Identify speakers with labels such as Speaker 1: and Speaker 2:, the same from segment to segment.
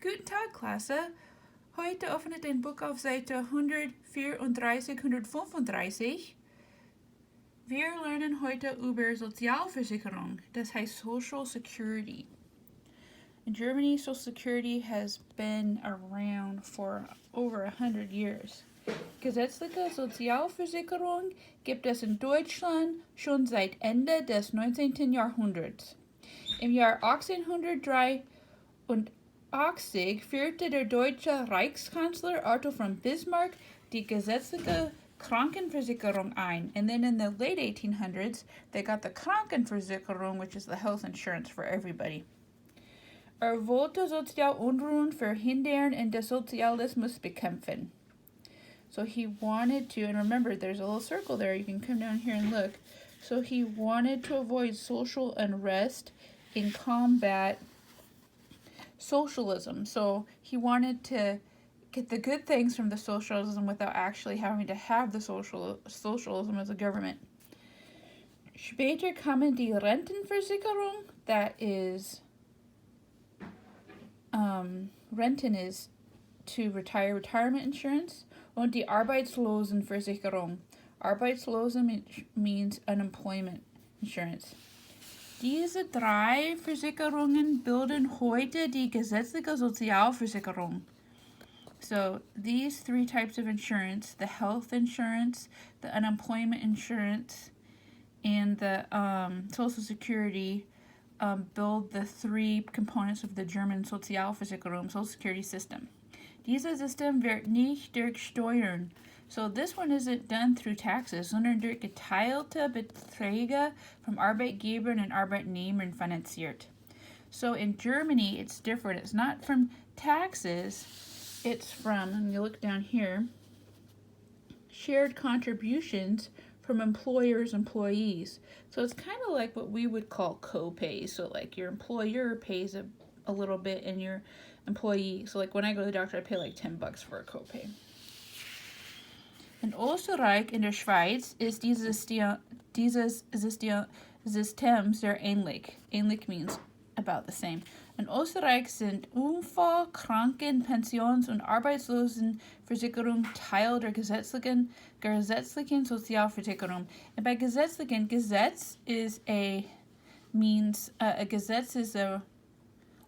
Speaker 1: Guten Tag, Klasse. Heute öffnet ein Buch auf Seite 134, 135. Wir lernen heute über Sozialversicherung, das heißt Social Security. In Germany, Social Security has been around for over 100 years. Gesetzliche Sozialversicherung gibt es in Deutschland schon seit Ende des 19. Jahrhunderts. Im Jahr 1883 führte der deutsche Reichskanzler Otto von Bismarck die gesetzliche Krankenversicherung ein. And then in the late 1800s, they got the Krankenversicherung, which is the health insurance for everybody. Wollte Sozialunruhen verhindern und den Sozialismus bekämpfen. So he wanted to, and remember there's a little circle there, you can come down here and look. So he wanted to avoid social unrest and combat socialism. So he wanted to get the good things from the socialism without actually having to have the socialism as a government. Später kamen die Rentenversicherung, that is, Renten is to retire, retirement insurance, und die Arbeitslosenversicherung. Arbeitslosen means unemployment insurance. Diese drei Versicherungen bilden heute die gesetzliche Sozialversicherung. So these three types of insurance, the health insurance, the unemployment insurance, and the Social Security, build the three components of the German Sozialversicherung, Social Security system. Dieses System wird nicht durch Steuern. So this one isn't done through taxes, sondern durch geteilte Beträge vom Arbeitgebern und Arbeitnehmern finanziert. So in Germany, it's different. It's not from taxes. It's from, and you look down here, shared contributions from employers' employees. So it's kind of like what we would call co-pay. So like your employer pays a little bit and your employee. So like when I go to the doctor, I pay like $10 for a copay. In Österreich, in der Schweiz, ist dieses System sehr ähnlich. Ähnlich means about the same. In Österreich sind Unfall-, Kranken-, Pensions- und Arbeitslosenversicherung Teil der gesetzlichen Sozialversicherung. And by gesetzlichen, Gesetz is a Gesetz is a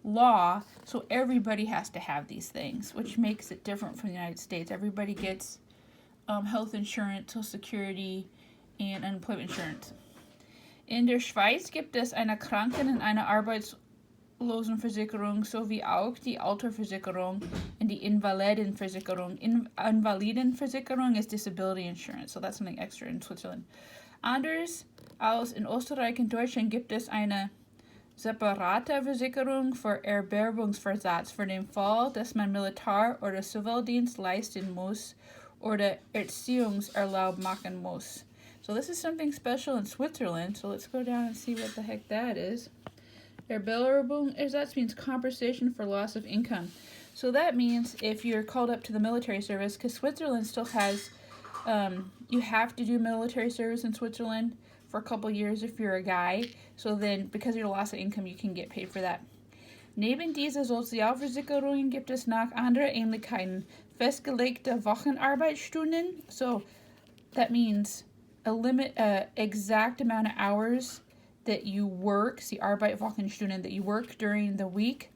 Speaker 1: law, so everybody has to have these things, which makes it different from the United States. Everybody gets health insurance, Social Security, and unemployment insurance. In der Schweiz gibt es eine Kranken- und eine Arbeitslosenversicherung sowie auch die Altersversicherung und die Invalidenversicherung. Invalidenversicherung is disability insurance, so that's something extra in Switzerland. Anders als in Österreich und Deutschland gibt es eine separate Versicherung für Erwerbungsversatz für den Fall, dass man Militär- oder Zivildienst leisten muss oder Erziehungserlaub machen muss. So this is something special in Switzerland, so let's go down and see what the heck that is. That means compensation for loss of income. So that means if you're called up to the military service, because Switzerland still has, you have to do military service in Switzerland for a couple years if you're a guy. So then, because of your loss of income, you can get paid for that. Neben dieser Sozialversicherung gibt es noch andere Ähnlichkeiten. Festgelegte Wochenarbeitsstunden. So that means a exact amount of hours that you work, the Arbeitswochenstunden, that you work during the week.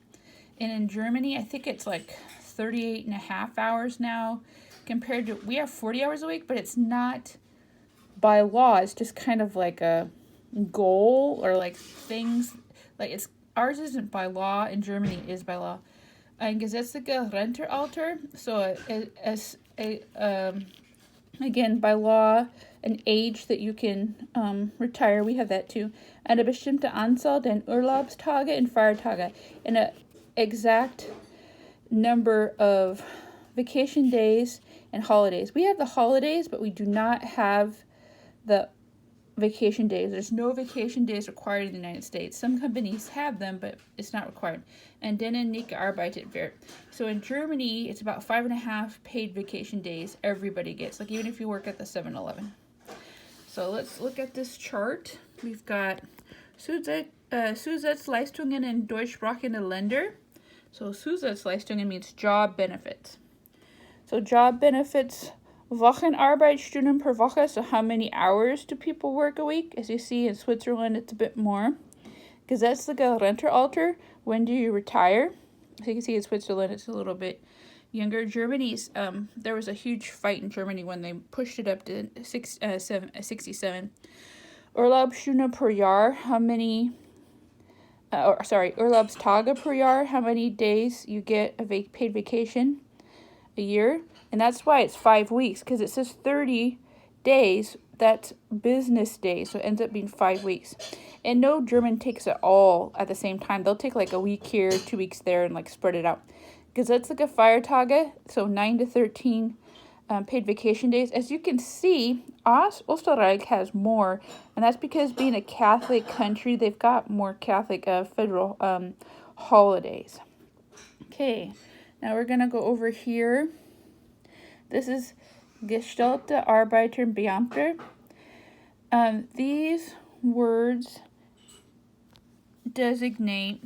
Speaker 1: And in Germany, I think it's like 38 and a half hours now compared to, we have 40 hours a week, but it's not by law. It's just kind of like a goal or like things, like it's, ours isn't by law, in Germany is by law. Ein gesetzlicher Rentenalter, so again, by law, an age that you can retire. We have that too. Eine bestimmte Anzahl den Urlaubstage und Feiertage. And an exact number of vacation days and holidays. We have the holidays, but we do not have the vacation days. There's no vacation days required in the United States. Some companies have them, but it's not required. And denen nicht gearbeitet wird. So in Germany, it's about 5.5 paid vacation days everybody gets, like even if you work at the 7-Eleven. So let's look at this chart. We've got Zusatzleistungen in deutschsprachige Länder. So Zusatzleistungen means job benefits. So job benefits, Wochenarbeitsstunden per Woche, so how many hours do people work a week? As you see in Switzerland, it's a bit more. Gesetzliche Rentenalter, when do you retire? As you can see in Switzerland, it's a little bit younger. Germany's, there was a huge fight in Germany when they pushed it up to 67. Urlaubsstunden per Jahr, how many, Urlaubstage per Jahr, how many days you get a paid vacation a year. And that's why it's 5 weeks, because it says 30 days. That's business days, so it ends up being 5 weeks. And no German takes it all at the same time. They'll take like a week here, 2 weeks there, and like spread it out. Gesetzliche Feiertage, so 9 to 13 paid vacation days. As you can see, Österreich has more, and that's because being a Catholic country, they've got more Catholic federal holidays. Okay, now we're going to go over here. This is Gestellte Arbeiter und Beamter. These words designate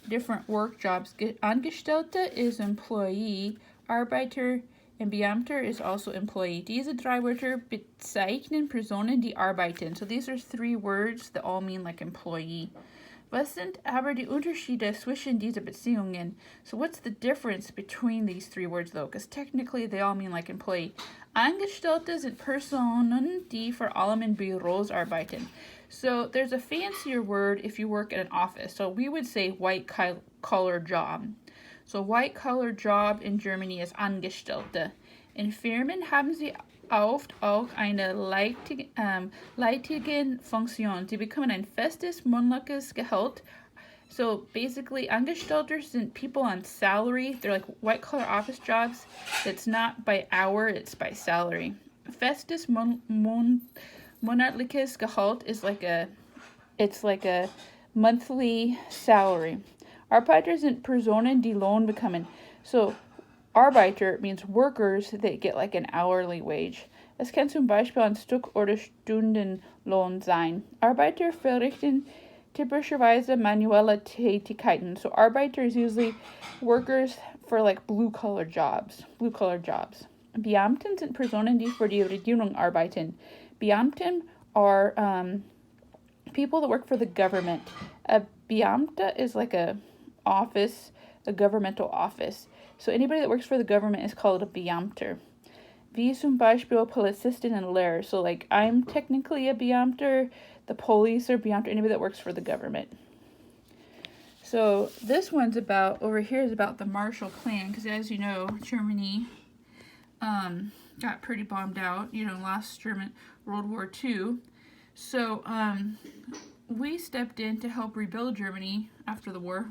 Speaker 1: different work jobs. Angestellte is employee, Arbeiter und Beamter is also employee. Diese drei Wörter bezeichnen Personen, die arbeiten. So these are 3 words that all mean like employee. Was sind aber die Unterschiede zwischen diesen Beziehungen? So what's the difference between these 3 words though? Because technically they all mean like employee. Angestellte sind Personen, die vor allem in Büros arbeiten. So there's a fancier word if you work at an office. So we would say white collar job. So white collar job in Germany is Angestellte. In Firmen haben sie oft auch eine leitige Funktion. Sie bekommen ein festes monatliches Gehalt. So basically, Angestellte sind people on salary. They're like white collar office jobs. It's not by hour, it's by salary. Festes monatliches Gehalt is like a monthly salary. Arbeiter sind Personen, die Lohn bekommen. So Arbeiter means workers that get like an hourly wage. Es kann zum Beispiel ein Stück- oder Stundenlohn sein. Arbeiter verrichten typischerweise manuelle Tätigkeiten. So Arbeiter is usually workers for like blue-collar jobs. Beamten sind Personen, die für die Regierung arbeiten. Beamten are people that work for the government. A Beamte is like a governmental office. So anybody that works for the government is called a Beamter. Wie zum Beispiel Polizistin and Lehrer. So like I'm technically a Beamter, the police are Beamter, anybody that works for the government. So this one's about, over here is about the Marshall Plan, because as you know, Germany got pretty bombed out, last World War II. So we stepped in to help rebuild Germany after the war,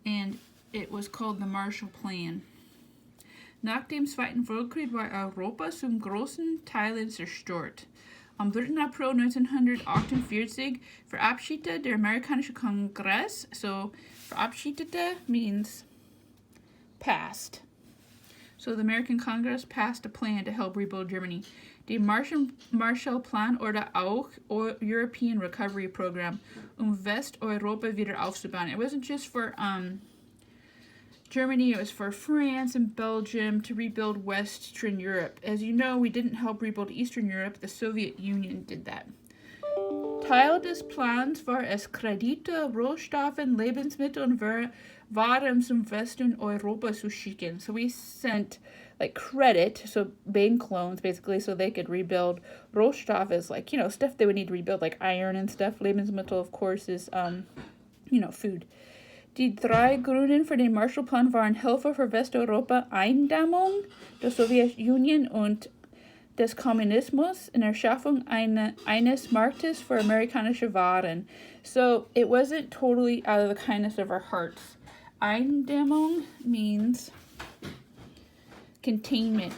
Speaker 1: and it was called the Marshall Plan. Nach dem Zweiten Weltkrieg war Europa zum großen Teil zerstört. Am 3. April 1948 verabschiedete der amerikanische Kongress, so verabschiedete means passed. So the American Congress passed a plan to help rebuild Germany. The Marshall Plan oder auch European Recovery Program, Westeuropa wieder aufzubauen. It wasn't just for Germany, it was for France and Belgium to rebuild Western Europe. As you know, we didn't help rebuild Eastern Europe, the Soviet Union did that. Teil des Plans war es, Kredite, Rohstoffe, Lebensmittel und Waren zum Westen Europa zu schicken. So we sent like credit, so bank loans basically, so they could rebuild. Rohstoffe is like, stuff they would need to rebuild, like iron and stuff. Lebensmittel, of course, is, food. Die 3 Gründen für den Marshallplan waren Hilfe für Westeuropa, Eindammung der Sowjetunion und des Kommunismus in Erschaffung eines Marktes für amerikanische Waren. So it wasn't totally out of the kindness of our hearts. Eindammung means containment.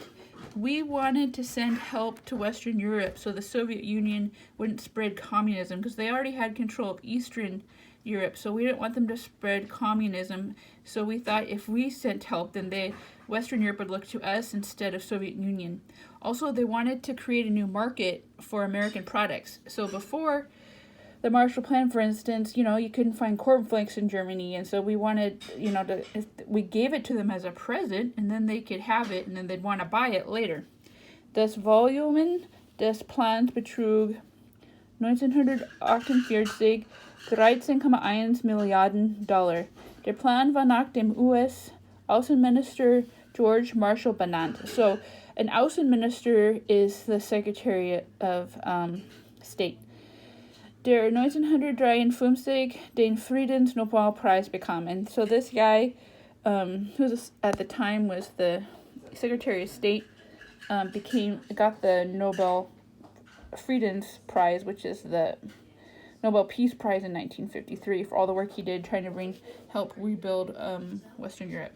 Speaker 1: We wanted to send help to Western Europe so the Soviet Union wouldn't spread communism, because they already had control of Eastern Europe, so we didn't want them to spread communism. So we thought if we sent help, then Western Europe would look to us instead of Soviet Union. Also, they wanted to create a new market for American products. So before the Marshall Plan, for instance, you know, you couldn't find cornflakes in Germany, and so we wanted, you know, we gave it to them as a present, and then they could have it, and then they'd want to buy it later. Das Volumen des Plans betrug 1948 $13,1 Milliarden. Der Plan war nach dem US-Außenminister George Marshall benannt. So, an Außenminister is the Secretary of State. Der 1953 den Friedensnobelpreis bekam. And so this guy, who at the time was the Secretary of State, got the Nobel Friedens Prize, which is the Nobel Peace Prize in 1953 for all the work he did trying to help rebuild Western Europe.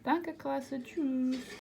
Speaker 1: Danke, Klasse. Tschüss.